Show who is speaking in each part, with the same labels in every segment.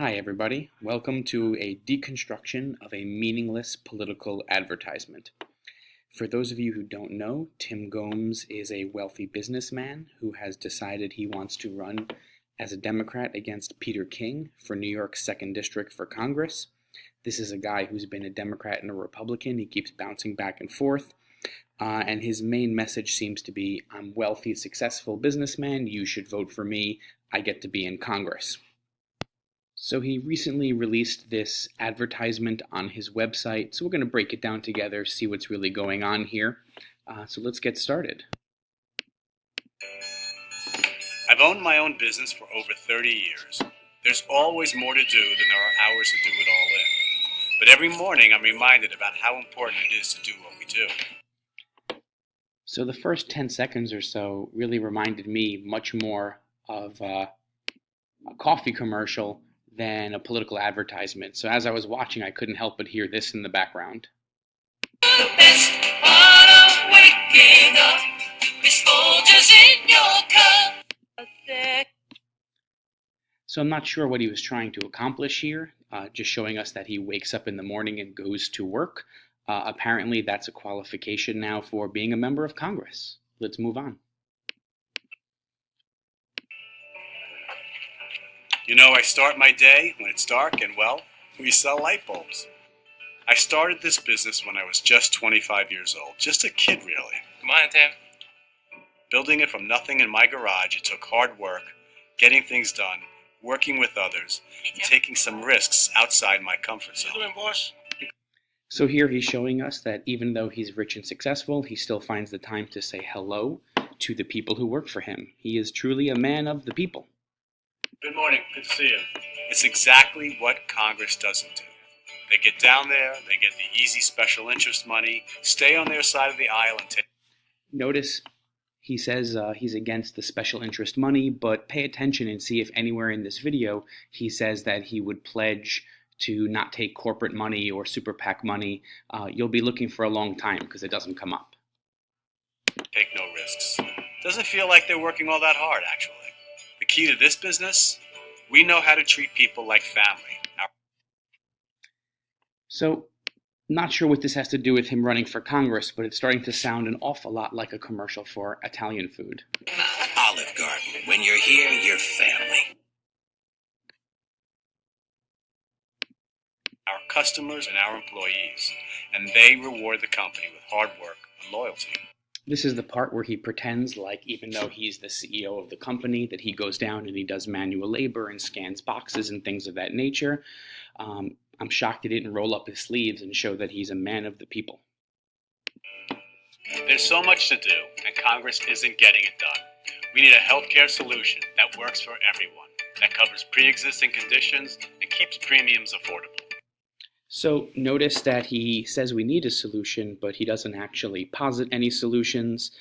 Speaker 1: Hi, everybody. Welcome to a deconstruction of a meaningless political advertisement. For those of you who don't know, Tim Gomes is a wealthy businessman who has decided he wants to run as a Democrat against Peter King for New York's 2nd District for Congress. This is a guy who's been a Democrat and a Republican. He keeps bouncing back and forth. And his main message seems to be, I'm wealthy, successful businessman. You should vote for me. I get to be in Congress. So he recently released this advertisement on his website. So we're going to break it down together, see what's really going on here. So let's get started.
Speaker 2: I've owned my own business for over 30 years. There's always more to do than there are hours to do it all in. But every morning I'm reminded about how important it is to do what we do.
Speaker 1: So the first 10 seconds or so really reminded me much more of a coffee commercial than a political advertisement. So as I was watching, I couldn't help but hear this in the background.
Speaker 3: The best part of waking up is Folgers in your cup.
Speaker 1: So I'm not sure what he was trying to accomplish here, just showing us that he wakes up in the morning and goes to work. Apparently that's a qualification now for being a member of Congress. Let's move on.
Speaker 2: You know, I start my day when it's dark and, well, we sell light bulbs. I started this business when I was just 25 years old. Just a kid, really.
Speaker 4: Come on, Tim.
Speaker 2: Building it from nothing in my garage, it took hard work, getting things done, working with others, and taking some risks outside my comfort zone.
Speaker 4: What you doing, boss?
Speaker 1: So here he's showing us that even though he's rich and successful, he still finds the time to say hello to the people who work for him. He is truly a man of the people.
Speaker 4: Good morning. Good to see you.
Speaker 2: It's exactly what Congress doesn't do. They get down there, they get the easy special interest money, stay on their side of the aisle and take...
Speaker 1: Notice he says he's against the special interest money, but pay attention and see if anywhere in this video he says that he would pledge to not take corporate money or super PAC money. You'll be looking for a long time because it doesn't come up.
Speaker 2: Take no risks. Doesn't feel like they're working all that hard, actually. The key to this business, we know how to treat people like family.
Speaker 1: So, not sure what this has to do with him running for Congress, but it's starting to sound an awful lot like a commercial for Italian food.
Speaker 3: Olive Garden. When you're here, you're family.
Speaker 2: Our customers and our employees, and they reward the company with hard work and loyalty.
Speaker 1: This is the part where he pretends like even though he's the CEO of the company, that he goes down and he does manual labor and scans boxes and things of that nature. I'm shocked he didn't roll up his sleeves and show that he's a man of the people.
Speaker 2: There's so much to do, and Congress isn't getting it done. We need a healthcare solution that works for everyone, that covers pre-existing conditions and keeps premiums affordable.
Speaker 1: So notice that he says we need a solution, but he doesn't actually posit any solutions.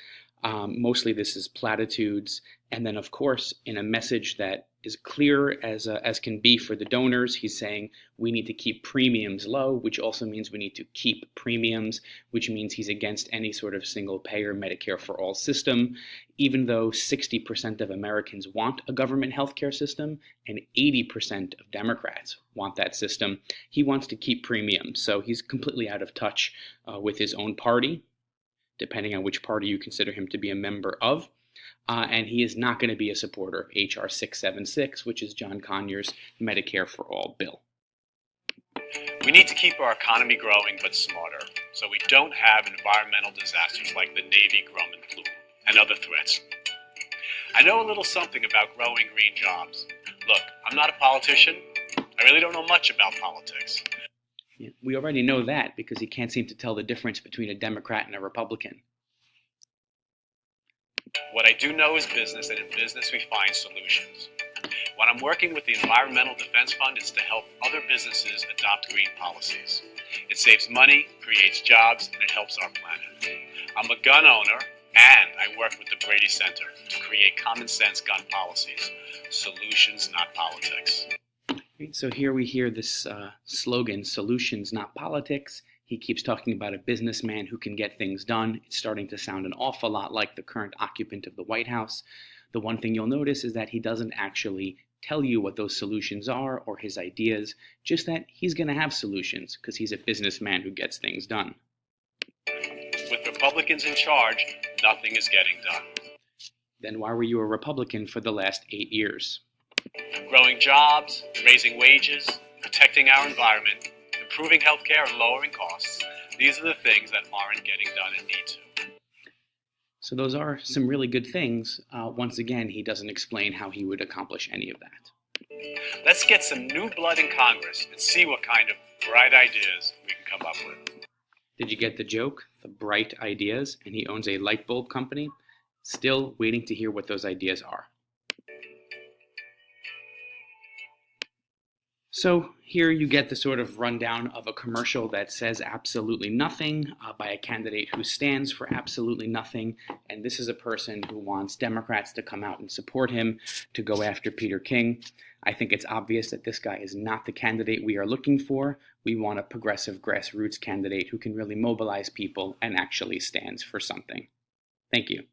Speaker 1: Mostly this is platitudes. And then, of course, in a message that is clear as can be for the donors, he's saying we need to keep premiums low, which also means we need to keep premiums, which means he's against any sort of single-payer Medicare for all system, even though 60% of Americans want a government healthcare system and 80% of Democrats want that system. He wants to keep premiums, so he's completely out of touch with his own party, depending on which party you consider him to be a member of. And he is not going to be a supporter of H.R. 676, which is John Conyers' Medicare for All bill.
Speaker 2: We need to keep our economy growing but smarter, so we don't have environmental disasters like the Navy Grumman plume and other threats. I know a little something about growing green jobs. Look, I'm not a politician. I really don't know much about politics.
Speaker 1: Yeah, we already know that because he can't seem to tell the difference between a Democrat and a Republican.
Speaker 2: What I do know is business, and in business we find solutions. When I'm working with the Environmental Defense Fund, it's to help other businesses adopt green policies. It saves money, creates jobs, and it helps our planet. I'm a gun owner, and I work with the Brady Center to create common sense gun policies. Solutions, not politics.
Speaker 1: So here we hear this slogan, solutions, not politics. He keeps talking about a businessman who can get things done. It's starting to sound an awful lot like the current occupant of the White House. The one thing you'll notice is that he doesn't actually tell you what those solutions are or his ideas, just that he's going to have solutions because he's a businessman who gets things done.
Speaker 2: With Republicans in charge, nothing is getting done.
Speaker 1: Then why were you a Republican for the last 8 years?
Speaker 2: Growing jobs, raising wages, protecting our environment, improving healthcare and lowering costs. These are the things that aren't getting done and need to.
Speaker 1: So those are some really good things. Once again, he doesn't explain how he would accomplish any of that.
Speaker 2: Let's get some new blood in Congress and see what kind of bright ideas we can come up with.
Speaker 1: Did you get the joke? The bright ideas, and he owns a light bulb company? Still waiting to hear what those ideas are. So here you get the sort of rundown of a commercial that says absolutely nothing by a candidate who stands for absolutely nothing. And this is a person who wants Democrats to come out and support him to go after Peter King. I think it's obvious that this guy is not the candidate we are looking for. We want a progressive grassroots candidate who can really mobilize people and actually stands for something. Thank you.